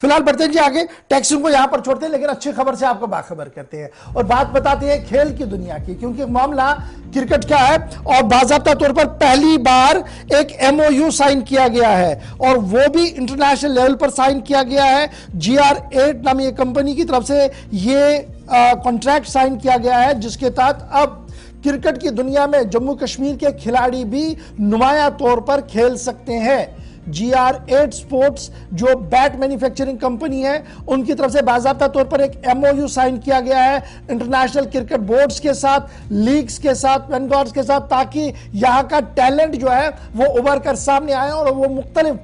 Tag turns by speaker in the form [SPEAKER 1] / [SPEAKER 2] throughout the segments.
[SPEAKER 1] फिलहाल बढ़ते हैं जी आगे, टैक्सियों को यहां पर छोड़ते हैं, लेकिन अच्छी खबर से आपको बाखबर करते हैं और बात बताते हैं खेल की दुनिया की, क्योंकि मामला क्रिकेट का है और बाकायदा तौर पर पहली बार एक एमओयू साइन किया गया है और वो भी इंटरनेशनल लेवल पर साइन किया गया है। GR8 नामी एक कंपनी की तरफ से ये कॉन्ट्रैक्ट साइन किया गया है, जिसके तहत अब क्रिकेट की दुनिया में जम्मू कश्मीर के खिलाड़ी भी नुमाया तौर पर खेल सकते हैं। GR8 स्पोर्ट्स जो बैट मैन्युफैक्चरिंग कंपनी है, उनकी तरफ से बाकायदा तौर पर एक एमओयू साइन किया गया है इंटरनेशनल क्रिकेट बोर्ड्स के साथ, लीग्स के साथ, वेंडर्स के साथ, ताकि यहां का टैलेंट जो है वो उभर कर सामने आए और वो मुख्तलिफ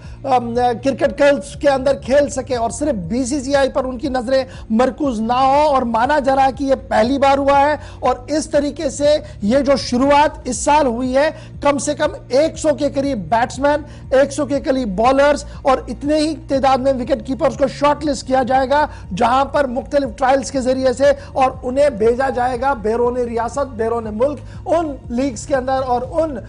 [SPEAKER 1] क्रिकेट के अंदर खेल सके और सिर्फ BCCI पर उनकी नजरें मरकूज ना हो। और माना जा रहा है कि यह पहली बार हुआ है और इस तरीके से ये जो शुरुआत इस साल हुई है, कम से कम 100 के करीब बैट्समैन, 100 के बॉलर्स और इतने ही तादाद में विकेट कीपर्स को शॉर्टलिस्ट किया जाएगा, जहां पर मुख्तलिफ ट्रायल्स के जरिए से और उन्हें भेजा जाएगा बैरून रियासत, बैरून मुल्क, उन लीग्स के अंदर और उन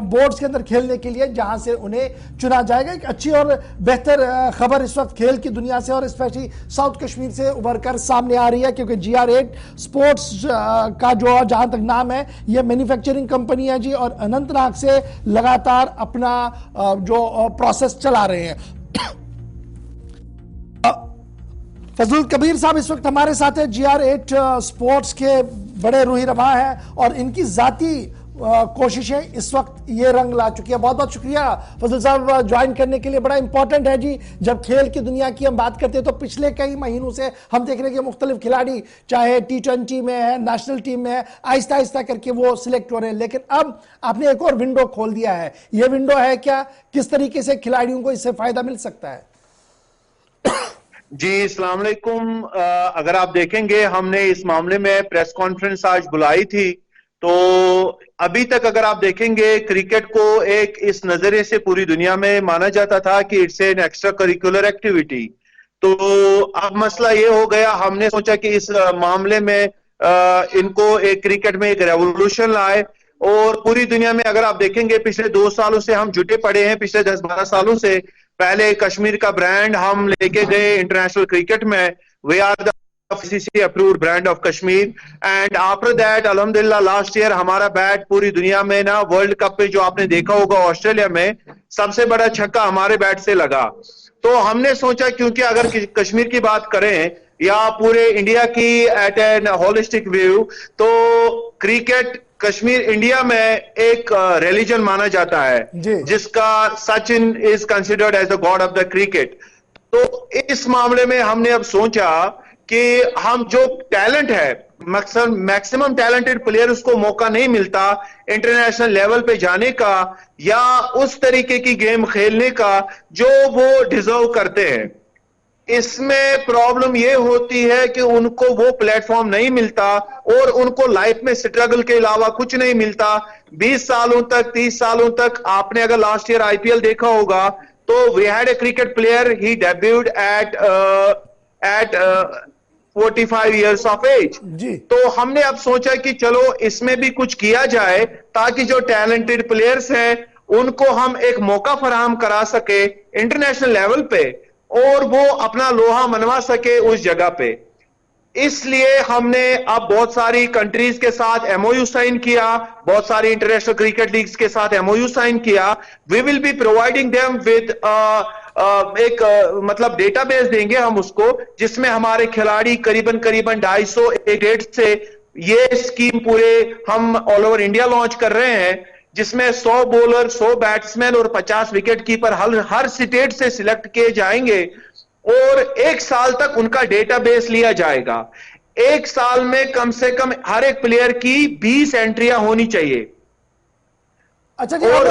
[SPEAKER 1] बोर्ड्स के अंदर खेलने के लिए जहां से उन्हें चुना जाएगा। एक अच्छी और बेहतर खबर इस वक्त खेल की दुनिया से और स्पेशली साउथ कश्मीर से उभर कर सामने आ रही है, क्योंकि GR8 स्पोर्ट्स का जो जहां तक नाम है, यह मैन्युफैक्चरिंग कंपनी है जी और अनंतनाग से लगातार अपना जो प्रोसेस चला रहे हैं। फजलुल कबीर साहब इस वक्त हमारे साथ है, GR8 स्पोर्ट्स के बड़े रूही रवा हैं और इनकी जाती कोशिशें इस वक्त ये रंग ला चुकी है। बहुत बहुत शुक्रिया फजल साहब ज्वाइन करने के लिए। बड़ा इंपॉर्टेंट है जी, जब खेल की दुनिया की हम बात करते हैं तो पिछले कई महीनों से हम देख रहे हैं कि मुख्तलिफ खिलाड़ी चाहे T20 में है, नेशनल टीम में है, आहिस्ता आहिस्ता करके वो सिलेक्ट हो रहे हैं, लेकिन अब आपने एक और विंडो खोल दिया है। ये विंडो है क्या, किस तरीके से खिलाड़ियों को इससे फायदा मिल सकता है?
[SPEAKER 2] जी अस्सलाम वालेकुम। अगर आप देखेंगे, हमने इस मामले में प्रेस कॉन्फ्रेंस आज बुलाई थी, तो अभी तक अगर आप देखेंगे क्रिकेट को एक इस नजरिए से पूरी दुनिया में माना जाता था कि it's an extra curricular activity. तो अब मसला ये हो गया, हमने सोचा कि इस मामले में इनको एक क्रिकेट में एक रेवोल्यूशन लाए और पूरी दुनिया में अगर आप देखेंगे पिछले 2 सालों से हम जुटे पड़े हैं, पिछले 10-12 सालों से। पहले कश्मीर का ब्रांड हम लेके गए इंटरनेशनल क्रिकेट में, we are the FCC approved brand of Kashmir, and after that अल्हम्दुलिल्लाह लास्ट ईयर हमारा बैट पूरी दुनिया में ना, वर्ल्ड कप पे जो आपने देखा होगा ऑस्ट्रेलिया में, सबसे बड़ा छक्का हमारे बैट से लगा। तो हमने सोचा क्योंकि अगर कश्मीर की बात करें या पूरे इंडिया की एट एन होलिस्टिक व्यू, तो क्रिकेट कश्मीर इंडिया में एक रिलीजन माना जाता है, जिसका Sachin is considered as the god of the cricket. तो इस मामले में हमने अब सोचा कि हम जो टैलेंट है, मैक्सिमम टैलेंटेड प्लेयर उसको मौका नहीं मिलता इंटरनेशनल लेवल पे जाने का या उस तरीके की गेम खेलने का जो वो डिजर्व करते हैं। इसमें प्रॉब्लम ये होती है कि उनको वो प्लेटफॉर्म नहीं मिलता और उनको लाइफ में स्ट्रगल के अलावा कुछ नहीं मिलता। 20 सालों तक, 30 सालों तक, आपने अगर लास्ट ईयर IPL देखा होगा, तो we had a cricket player, he debuted at 45 years of age। तो हमने अब सोचा कि चलो इसमें भी कुछ किया जाए ताकि जो टैलेंटेड प्लेयर्स हैं उनको हम एक मौका फराहम करा सके इंटरनेशनल लेवल पे और वो अपना लोहा मनवा सके उस जगह पे। इसलिए हमने अब बहुत सारी कंट्रीज के साथ MOU साइन किया, बहुत सारी इंटरनेशनल क्रिकेट लीग्स के साथ MOU साइन किया। We will be providing them with एक मतलब डेटाबेस देंगे हम उसको, जिसमें हमारे खिलाड़ी करीबन 250 से ये स्कीम पूरे हम ऑल ओवर इंडिया लॉन्च कर रहे हैं, जिसमें 100 बॉलर, 100 बैट्समैन और 50 विकेट कीपर हर स्टेट से सिलेक्ट किए जाएंगे और 1 साल तक उनका डेटाबेस लिया जाएगा। 1 साल में कम से कम हर एक प्लेयर की 20 एंट्रियां होनी चाहिए।
[SPEAKER 1] अच्छा जी, यहाँ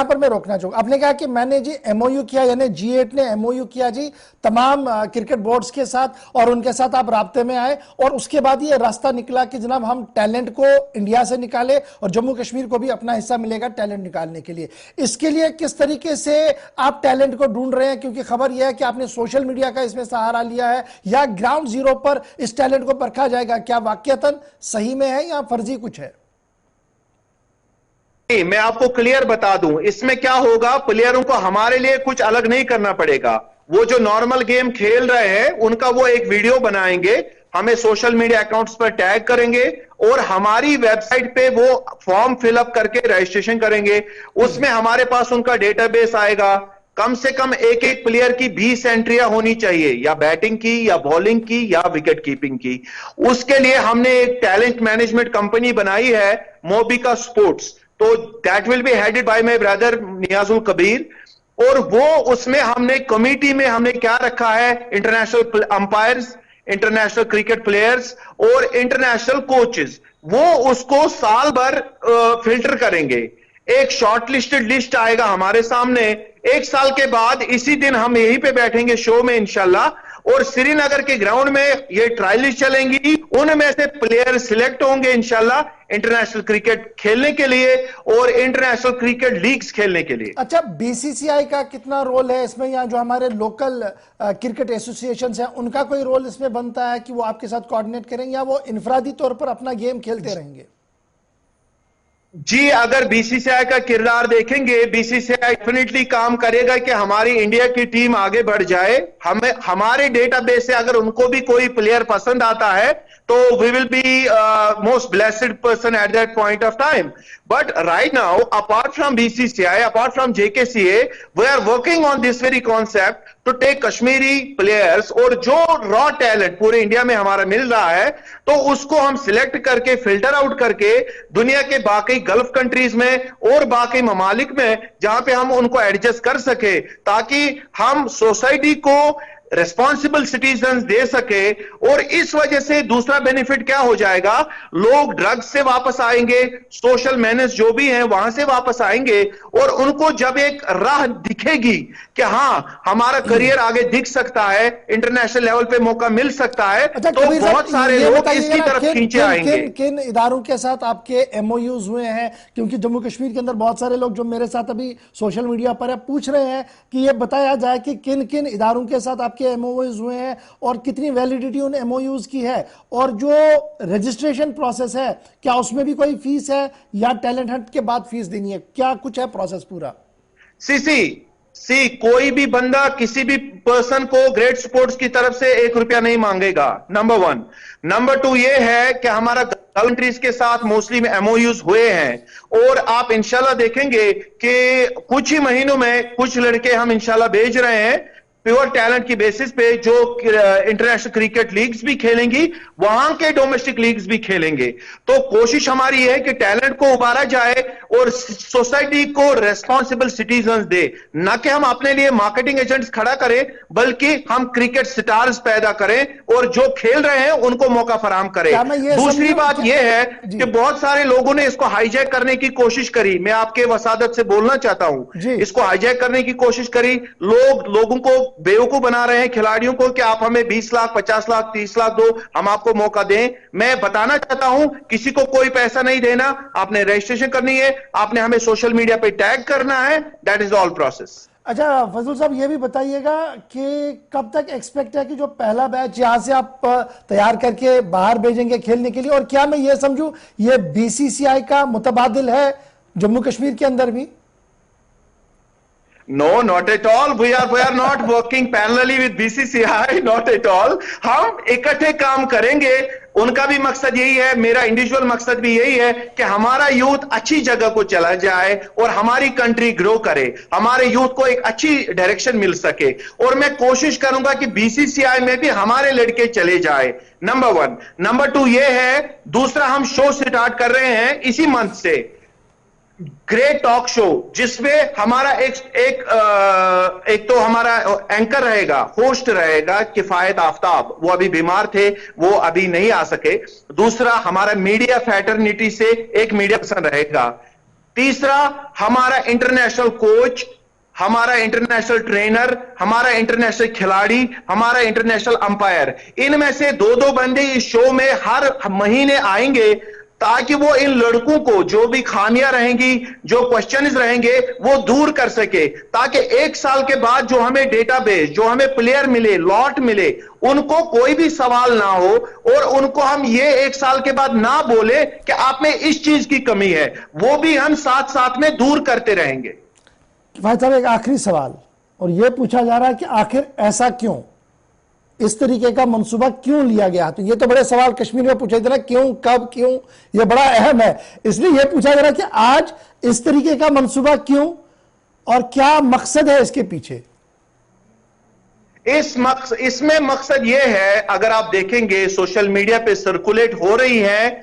[SPEAKER 1] पर मैं रोकना चाहूंगा। आपने कहा कि मैंने जी MOU किया, यानी G8 ने MOU किया जी तमाम क्रिकेट बोर्ड्स के साथ और उनके साथ आप राब्ते में आए और उसके बाद ये रास्ता निकला कि जनाब हम टैलेंट को इंडिया से निकाले और जम्मू कश्मीर को भी अपना हिस्सा मिलेगा टैलेंट निकालने के लिए। इसके लिए किस तरीके से आप टैलेंट को ढूंढ रहे हैं, क्योंकि खबर यह है कि आपने सोशल मीडिया का इसमें सहारा लिया है, या ग्राउंड जीरो पर इस टैलेंट को परखा जाएगा? क्या वाकईतन सही में है या फर्जी कुछ है?
[SPEAKER 2] नहीं, मैं आपको क्लियर बता दूं, इसमें क्या होगा, प्लेयरों को हमारे लिए कुछ अलग नहीं करना पड़ेगा। वो जो नॉर्मल गेम खेल रहे हैं उनका वो एक वीडियो बनाएंगे, हमें सोशल मीडिया अकाउंट्स पर टैग करेंगे और हमारी वेबसाइट पे वो फॉर्म फिलअप करके रजिस्ट्रेशन करेंगे। उसमें हमारे पास उनका डेटाबेस आएगा। कम से कम एक एक प्लेयर की 20 एंट्रियां होनी चाहिए, या बैटिंग की, या बॉलिंग की, या विकेट कीपिंग की। उसके लिए हमने एक टैलेंट मैनेजमेंट कंपनी बनाई है, मोबिका स्पोर्ट्स। तो that will be headed by my brother Niyazul Kabir. और वो उसमें हमने कमेटी में हमने क्या रखा है, international umpires, international cricket players और इंटरनेशनल कोचेस। वो उसको साल भर फिल्टर करेंगे। एक शॉर्ट लिस्टेड लिस्ट आएगा हमारे सामने। एक साल के बाद इसी दिन हम यहीं पे बैठेंगे शो में इंशाल्लाह, और श्रीनगर के ग्राउंड में ये ट्रायल्स चलेंगी। उनमें से प्लेयर सिलेक्ट होंगे इंशाल्लाह इंटरनेशनल क्रिकेट खेलने के लिए और इंटरनेशनल क्रिकेट लीग्स खेलने के लिए।
[SPEAKER 1] अच्छा, बीसीसीआई का कितना रोल है इसमें, या जो हमारे लोकल क्रिकेट एसोसिएशन है उनका कोई रोल इसमें बनता है कि वो आपके साथ कोऑर्डिनेट करेंगे, या वो इनफरादी तौर पर अपना गेम खेलते रहेंगे?
[SPEAKER 2] जी, अगर बीसीसीआई का किरदार देखेंगे, बीसीसीआई डेफिनेटली काम करेगा कि हमारी इंडिया की टीम आगे बढ़ जाए। हमें हमारे डेटाबेस से अगर उनको भी कोई प्लेयर पसंद आता है तो we will be most blessed person at that point of time. But right now, apart from BCCI, apart from JKCA, we are working on this very concept to take Kashmiri players. और जो raw talent पूरे India में हमारा मिल रहा है तो उसको हम सिलेक्ट करके, फिल्टर आउट करके दुनिया के बाकी गल्फ कंट्रीज में और बाकी ममालिक में जहां पे हम उनको एडजस्ट कर सके, ताकि हम सोसाइटी को रेस्पॉन्सिबल सिटीजन दे सके। और इस वजह से दूसरा बेनिफिट क्या हो जाएगा, लोग ड्रग्स से वापस आएंगे, सोशल मैनेज जो भी हैं वहां से वापस आएंगे, और उनको जब एक राह दिखेगी कि हां हमारा करियर आगे दिख सकता है, इंटरनेशनल लेवल पे मौका मिल सकता है,
[SPEAKER 1] अच्छा,
[SPEAKER 2] तो बहुत सारे लोग इसकी तरफ खींचे आएंगे।
[SPEAKER 1] किन इदारों के साथ आपके एमओयूज हुए हैं? क्योंकि जम्मू कश्मीर के अंदर बहुत सारे लोग जो मेरे साथ अभी सोशल मीडिया पर पूछ रहे हैं कि ये बताया जाए कि किन किन इदारों के साथ आपके एमओयूज हुए हैं और कितनी वैलिडिटी उन एमओयूज की है, और जो रजिस्ट्रेशन प्रोसेस है क्या उसमें भी कोई फीस है, या टैलेंट हंट के बाद फीस देनी है? क्या कुछ है प्रोसेस पूरा?
[SPEAKER 2] कोई भी बंदा किसी भी पर्सन को ग्रेट स्पोर्ट्स की तरफ से 1 रुपया नहीं मांगेगा, नंबर 1। नंबर 2 ये है कि हमारा कंट्रीज के साथ मोस्टली में एमओयूज हुए हैं, और आप इंशाल्लाह देखेंगे कि कुछ ही महीनों में कुछ लड़के हम इंशाल्लाह भेज रहे हैं प्योर टैलेंट की बेसिस पे, जो इंटरनेशनल क्रिकेट लीग्स भी खेलेंगी, वहां के डोमेस्टिक लीग्स भी खेलेंगे। तो कोशिश हमारी है कि टैलेंट को उभारा जाए और सोसाइटी को रेस्पॉन्सिबल सिटीजन दे, ना कि हम अपने लिए मार्केटिंग एजेंट्स खड़ा करें, बल्कि हम क्रिकेट स्टार्स पैदा करें और जो खेल रहे हैं उनको मौका फराहम करें। दूसरी बात यह है कि बहुत सारे लोगों ने इसको हाईजैक करने की कोशिश करी। मैं आपके वसादत से बोलना चाहता हूं, इसको हाईजैक करने की कोशिश करी। लोगों को बेवकूफ बना रहे हैं, खिलाड़ियों को, कि आप हमें 20 लाख, 50 लाख, 30 लाख दो, हम आपको मौका दें। मैं बताना चाहता हूं, किसी को कोई पैसा नहीं देना, आपने रजिस्ट्रेशन करनी है, आपने हमें सोशल मीडिया पे टैग करना है, दैट इज ऑल प्रोसेस।
[SPEAKER 1] अच्छा फजल साहब, ये भी बताइएगा कि कब तक एक्सपेक्ट है कि जो पहला बैच यहां से आप तैयार करके बाहर भेजेंगे खेलने के लिए, और क्या मैं ये समझूं ये बीसीसीआई का मुतबादिल है जम्मू कश्मीर के अंदर भी?
[SPEAKER 2] No, not at all. We are not working parallelly with BCCI, not at all. हम इकट्ठे काम करेंगे। उनका भी मकसद यही है, मेरा इंडिविजुअल मकसद भी यही है कि हमारा यूथ अच्छी जगह को चला जाए और हमारी कंट्री ग्रो करे, हमारे यूथ को एक अच्छी डायरेक्शन मिल सके। और मैं कोशिश करूंगा कि बीसीसीआई में भी हमारे लड़के चले जाए, नंबर 1। नंबर 2 ये है, दूसरा हम शो स्टार्ट कर रहे हैं इसी मंथ से, ग्रेट टॉक शो, जिसमें हमारा एक तो हमारा एंकर रहेगा, होस्ट रहेगा किफायत आफ्ताब, वो अभी बीमार थे, वो अभी नहीं आ सके। दूसरा हमारा मीडिया फैटर्निटी से एक मीडिया पर्सन रहेगा। तीसरा हमारा इंटरनेशनल कोच, हमारा इंटरनेशनल ट्रेनर, हमारा इंटरनेशनल खिलाड़ी, हमारा इंटरनेशनल अंपायर, इनमें से 2-2 बंदे इस शो में हर महीने आएंगे। ताकि वो इन लड़कों को जो भी खामियां रहेंगी, जो क्वेश्चंस रहेंगे, वो दूर कर सके, ताकि 1 साल के बाद जो हमें डेटाबेस, जो हमें प्लेयर मिले, लॉट मिले, उनको कोई भी सवाल ना हो और उनको हम ये 1 साल के बाद ना बोले कि आप में इस चीज की कमी है, वो भी हम साथ साथ में दूर करते रहेंगे।
[SPEAKER 1] भाई साहब, एक आखिरी सवाल, और यह पूछा जा रहा है कि आखिर ऐसा क्यों, इस तरीके का मंसूबा क्यों लिया गया? तो ये तो बड़े सवाल कश्मीर में पूछे थे ना, क्यों, कब, क्यों, ये बड़ा अहम है। इसलिए यह पूछा जा रहा है कि आज इस तरीके का मंसूबा क्यों और क्या मकसद है इसके पीछे?
[SPEAKER 2] इसमें मकसद यह है, अगर आप देखेंगे सोशल मीडिया पे सर्कुलेट हो रही है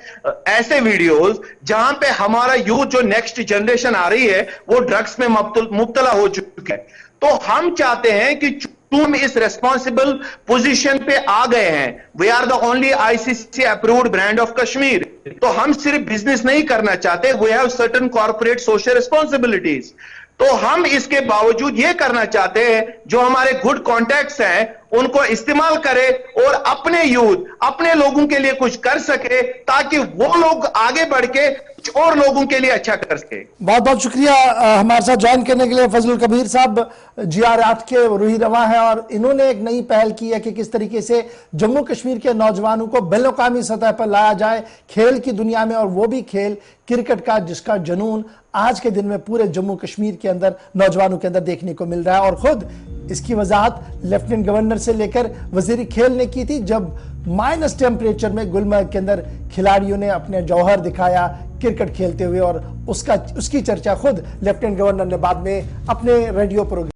[SPEAKER 2] ऐसे वीडियोस जहां पे हमारा यूथ, जो नेक्स्ट जनरेशन आ रही है, वो ड्रग्स में मुब्तला हो चुकी है। तो हम चाहते हैं कि तुम इस रेस्पॉन्सिबल पोजीशन पे आ गए हैं, we are the only ICC approved brand of Kashmir, तो हम सिर्फ बिजनेस नहीं करना चाहते, we have certain corporate social responsibilities. तो हम इसके बावजूद यह करना चाहते हैं, जो हमारे गुड कॉन्टैक्ट्स हैं उनको इस्तेमाल करें और अपने यूथ, अपने लोगों के लिए कुछ कर सके, ताकि वो लोग आगे बढ़ के कुछ और लोगों के लिए अच्छा कर सके।
[SPEAKER 1] बहुत बहुत शुक्रिया हमारे साथ ज्वाइन करने के लिए। फजलुल कबीर साहब GR8 के रूही रवा है और इन्होंने एक नई पहल की है कि किस तरीके से जम्मू कश्मीर के नौजवानों को बैनुल-अक़वामी सतह पर लाया जाए खेल की दुनिया में, और वो भी खेल क्रिकेट का, जिसका जुनून आज के दिन में पूरे जम्मू कश्मीर के अंदर नौजवानों के अंदर देखने को मिल रहा है। और खुद इसकी वजाहत लेफ्टिनेंट गवर्नर से लेकर वजीर खेल ने की थी, जब माइनस टेम्परेचर में गुलमर्ग के अंदर खिलाड़ियों ने अपने जौहर दिखाया क्रिकेट खेलते हुए, और उसकी चर्चा खुद लेफ्टिनेंट गवर्नर ने बाद में अपने रेडियो प्रोग्राम